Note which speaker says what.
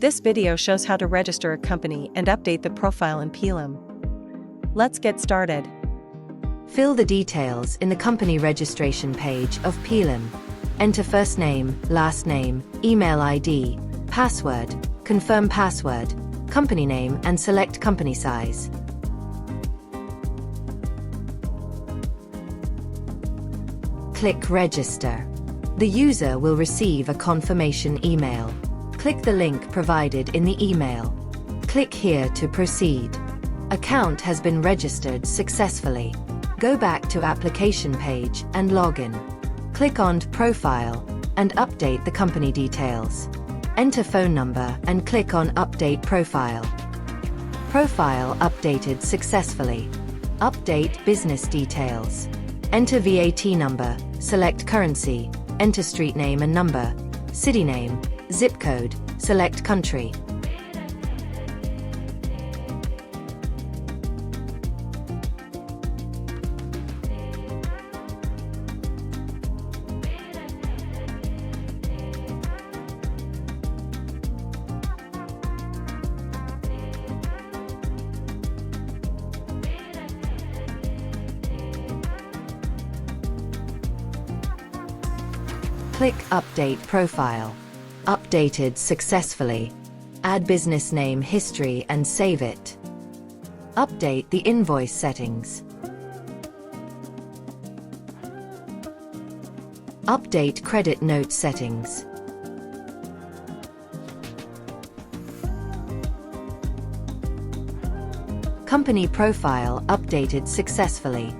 Speaker 1: This video shows how to register a company and update the profile in Pilim. Let's get started.
Speaker 2: Fill the details in the company registration page of Pilim. Enter first name, last name, email ID, password, confirm password, company name and select company size. Click Register. The user will receive a confirmation email. Click the link provided in the email. Click here to proceed. Account has been registered successfully. Go back to application page and log in. Click on Profile and update the company details. Enter phone number and click on Update Profile. Profile updated successfully. Update business details. Enter VAT number, select currency, enter street name and number, city name, zip code, select country. Click Update Profile. Updated successfully. Add business name history and save it. Update the invoice settings. Update credit note settings. Company profile updated successfully.